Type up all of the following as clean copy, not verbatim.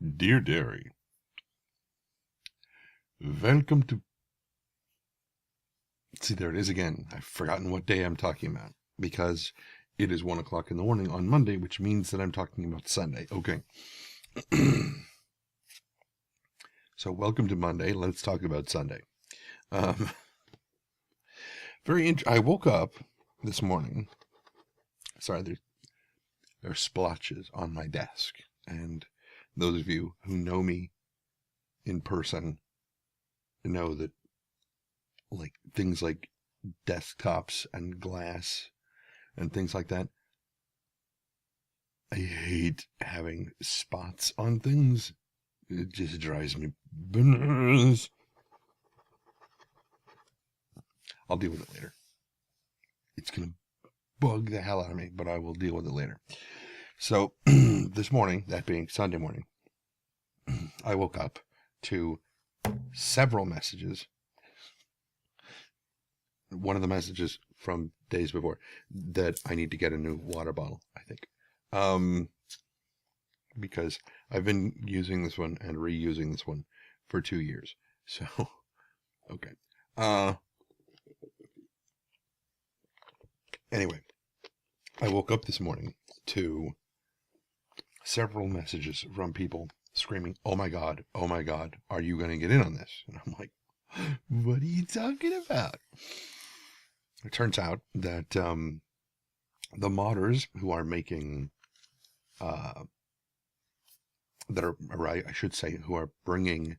Dear Derry, welcome to... See, there it is again. I've forgotten what day I'm talking about because it is 1 o'clock in the morning on Monday, which means that I'm talking about Sunday. Okay. So welcome to Monday. Let's talk about Sunday. I woke up this morning. Sorry, there's splotches on my desk. And those of you who know me in person know that things like desktops and glass and things like that, I hate having spots on things. It just drives me bananas. I'll deal with it later. It's going to bug the hell out of me, but I will deal with it later. So this morning, that being Sunday morning, I woke up to several messages. One of the messages from days before that I need to get a new water bottle, I think. Because I've been using this one and reusing this one for 2 years. So, okay. Anyway, I woke up this morning to several messages from people screaming, oh my God, are you going to get in on this? And I'm like, what are you talking about? It turns out that the modders who are making, who are bringing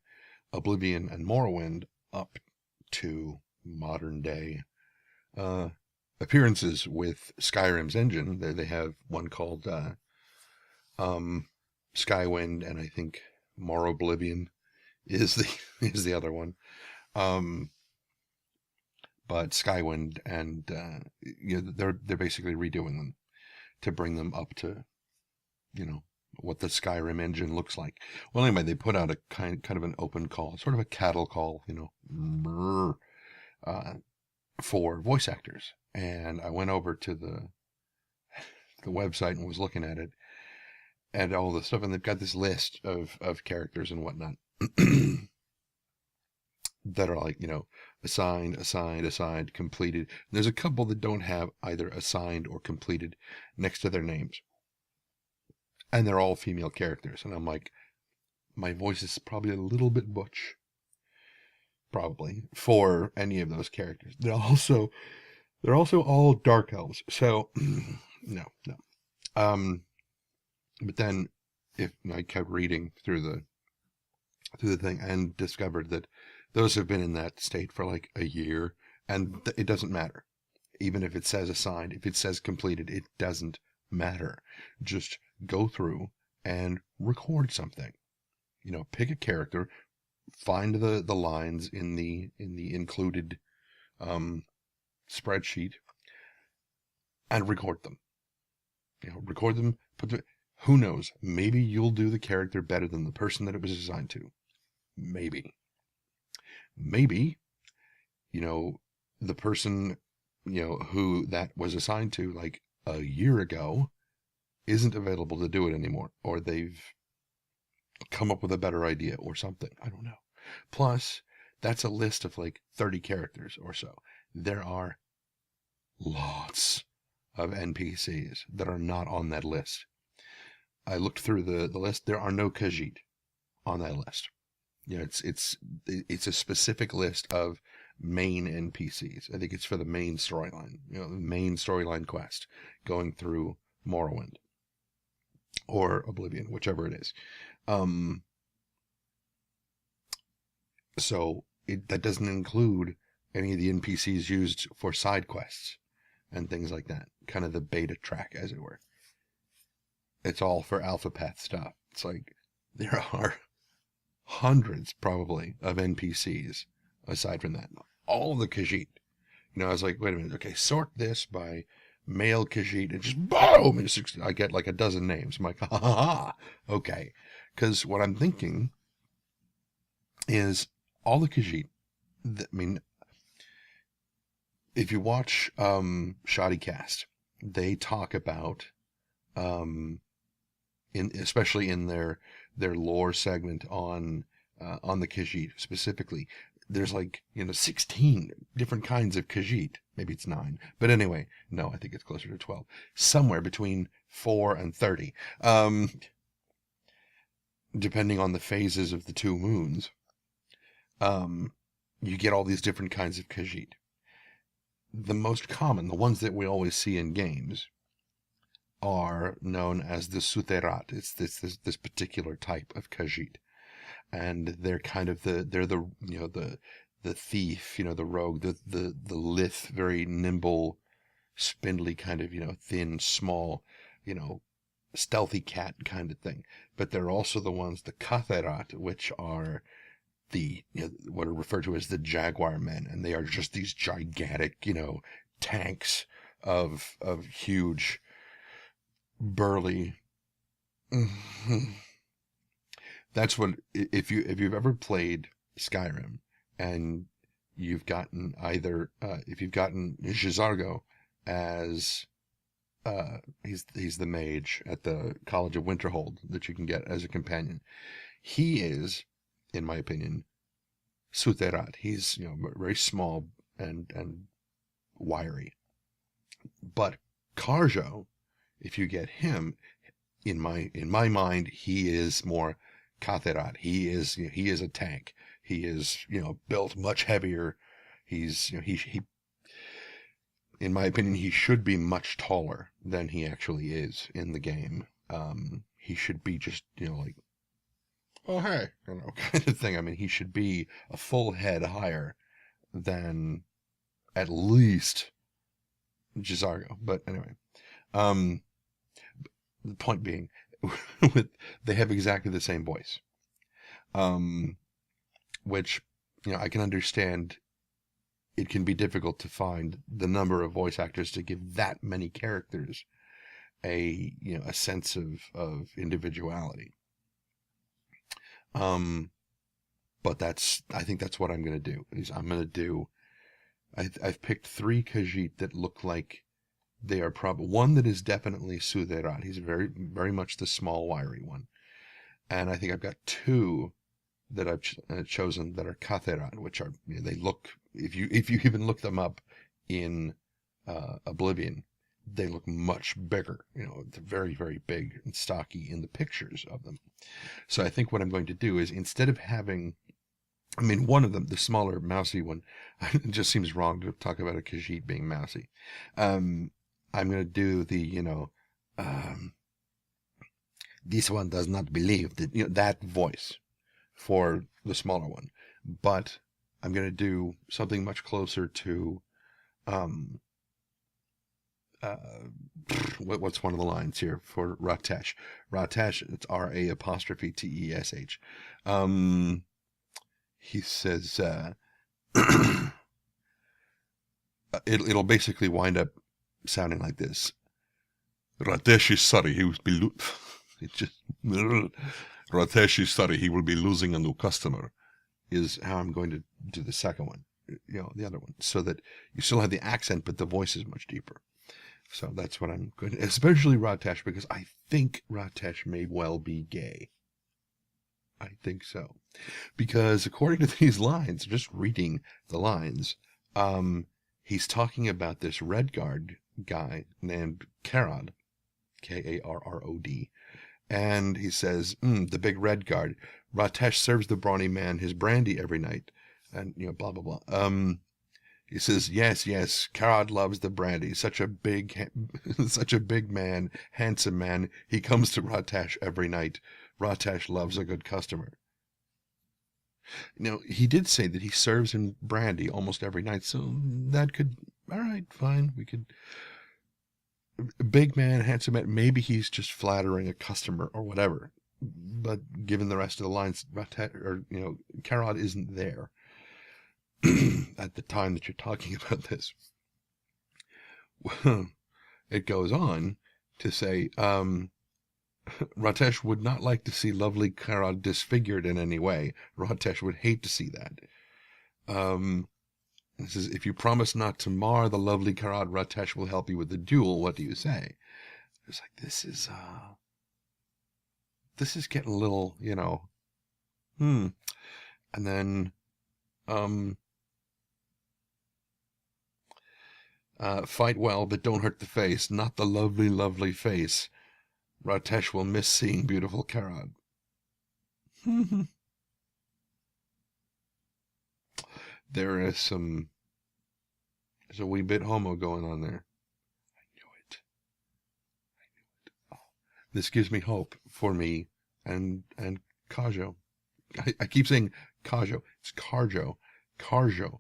Oblivion and Morrowind up to modern day appearances with Skyrim's engine. They have one called Skywind, and I think Morrowind is the other one. But Skywind and they're basically redoing them to bring them up to what the Skyrim engine looks like. Well, anyway, they put out a kind of an open call, sort of a cattle call, for voice actors. And I went over to the website and was looking at it and all the stuff, and they've got this list of characters and whatnot that are assigned, completed. There's a couple that don't have either assigned or completed next to their names. And they're all female characters. And I'm like, my voice is probably a little bit butch. Probably. For any of those characters. They're also all dark elves. So, no. But then, I kept reading through the thing and discovered that those have been in that state for like a year, and it doesn't matter. Even if it says assigned, if it says completed, it doesn't matter. Just go through and record something. Pick a character, find the lines in the included spreadsheet, and record them. Record them. Who knows? Maybe you'll do the character better than the person that it was assigned to. Maybe, the person, who that was assigned to like a year ago isn't available to do it anymore, or they've come up with a better idea or something. I don't know. Plus, that's a list of like 30 characters or so. There are lots of NPCs that are not on that list. I looked through the list. There are no Khajiit on that list. It's a specific list of main NPCs. I think it's for the main storyline, the main storyline quest going through Morrowind or Oblivion, whichever it is. So that doesn't include any of the NPCs used for side quests and things like that. Kind of the beta track, as it were. It's all for alpha path stuff. It's like there are hundreds probably of NPCs aside from that. All the Khajiit. I was like, wait a minute. Okay, sort this by male Khajiit, and just boom! I get like a dozen names. I'm like, ha ha ha. Okay. Because what I'm thinking is all the Khajiit, if you watch Shoddy Cast, they talk about especially in their lore segment on the Khajiit specifically. There's like 16 different kinds of Khajiit. Maybe it's 9, but anyway, no, I think it's closer to 12. Somewhere between 4 and 30, depending on the phases of the 2 moons. You get all these different kinds of Khajiit. The most common, the ones that we always see in games, are known as the Suterat. It's this particular type of Khajiit, and they're kind of the thief, the rogue, the lithe, very nimble, spindly kind of thin, small, stealthy cat kind of thing. But they're also the ones, the Katherat, which are the what are referred to as the Jaguar men, and they are just these gigantic tanks of huge, burly. That's what, if you've ever played Skyrim and you've gotten either if you've gotten J'zargo as he's the mage at the College of Winterhold that you can get as a companion. He is, in my opinion, Suterat. He's very small and wiry. But Karjo, if you get him, in my mind, he is more Katherat. He is a tank. He is built much heavier. He's he in my opinion, he should be much taller than he actually is in the game. He should be just like, oh hey, kind of thing. I mean, he should be a full head higher than at least J'zargo. But anyway, the point being, they have exactly the same voice, which I can understand. It can be difficult to find the number of voice actors to give that many characters a sense of individuality. But I think that's what I'm going to do. I've picked 3 Khajiit that look like they are probably, one that is definitely Suderat. He's very, very much the small, wiry one. And I think I've got 2 that I've chosen that are Katherat, which are, they look, if you even look them up in Oblivion, they look much bigger. They're very, very big and stocky in the pictures of them. So I think what I'm going to do is, instead of having, one of them, the smaller, mousy one, it just seems wrong to talk about a Khajiit being mousy. I'm going to do the, this one does not believe that, that voice for the smaller one. But I'm going to do something much closer to, what's one of the lines here for Ratesh? Ratesh, it's R-A''Tesh. He says, it'll basically wind up sounding like this. Ratesh is sorry, he will be Ratesh is sorry, he will be losing a new customer, is how I'm going to do the second one, the other one, so that you still have the accent, but the voice is much deeper. So that's what I'm going to, especially Ratesh, because I think Ratesh may well be gay. I think so. Because according to these lines, just reading the lines, he's talking about this Redguard guy named Karod, Karrod, and he says, the big Redguard. Ratesh serves the brawny man his brandy every night, and blah blah blah. He says, yes, Karod loves the brandy. Such a big man, handsome man. He comes to Ratesh every night. Ratesh loves a good customer. He did say that he serves him brandy almost every night, so that could, all right, fine. We could, big man, handsome man, maybe he's just flattering a customer or whatever. But given the rest of the lines, Karod isn't there at the time that you're talking about this. Well, it goes on to say, Ratesh would not like to see lovely Karod disfigured in any way. Ratesh would hate to see that. It says, if you promise not to mar the lovely Karod, Ratesh will help you with the duel. What do you say? It's like, this is, this is getting a little, And then, fight well, but don't hurt the face. Not the lovely, lovely face. Ratesh will miss seeing beautiful Karad. There's a wee bit homo going on there. I knew it. Oh, this gives me hope for me and Kajo. I keep saying Kajo. It's Carjo. Carjo.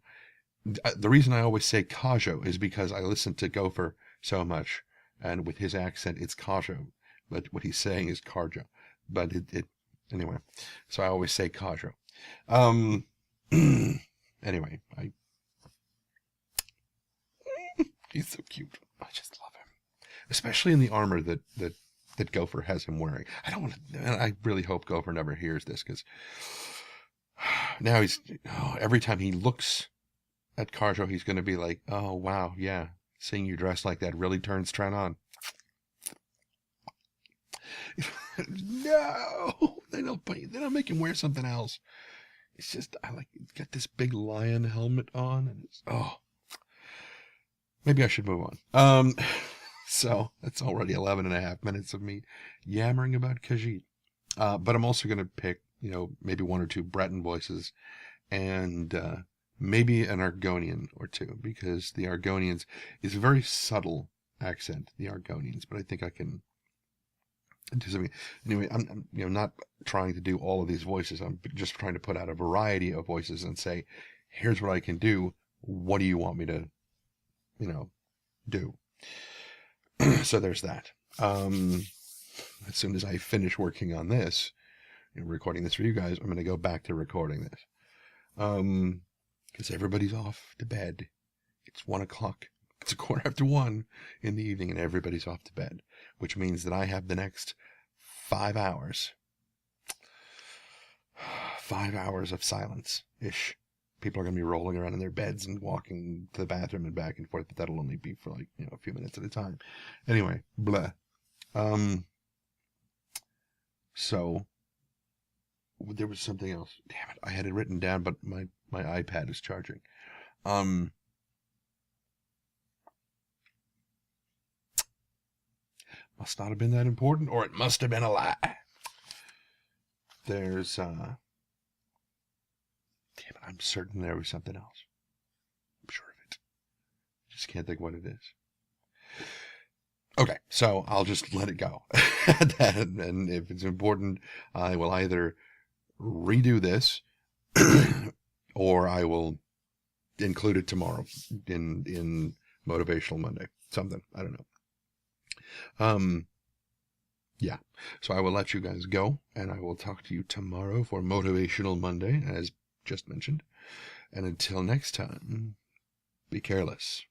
The reason I always say Kajo is because I listen to Gopher so much, and with his accent, it's Kajo, but what he's saying is Carjo. But anyway, so I always say Kajo. Anyway, he's so cute. I just love him, especially in the armor that Gopher has him wearing. I really hope Gopher never hears this, because now every time he looks at Carjo, he's going to be like, oh, wow, yeah, seeing you dressed like that really turns Tren on. No, they don't make him wear something else. It's just, he's got this big lion helmet on, and maybe I should move on. So that's already 11.5 minutes of me yammering about Khajiit. But I'm also going to pick, maybe one or two Breton voices, and maybe an Argonian or two, because the Argonians is a very subtle accent, the Argonians, but I think I can do something. Anyway, I'm not trying to do all of these voices. I'm just trying to put out a variety of voices and say, here's what I can do. What do you want me to, do? So there's that. As soon as I finish working on this, recording this for you guys, I'm going to go back to recording this. Because everybody's off to bed. It's 1 o'clock. It's 1:15 in the evening, and everybody's off to bed, which means that I have the next 5 hours. 5 hours of silence-ish. People are going to be rolling around in their beds and walking to the bathroom and back and forth, but that'll only be for a few minutes at a time. Anyway, blah. So there was something else. Damn it, I had it written down, but my iPad is charging. Must not have been that important, or it must have been a lie. There's damn it, I'm certain there was something else. I'm sure of it. Just can't think what it is. Okay, so I'll just let it go. And if it's important, I will either redo this or I will include it tomorrow in Motivational Monday. Something. I don't know. Yeah. So I will let you guys go, and I will talk to you tomorrow for Motivational Monday, as just mentioned. And until next time, be careless.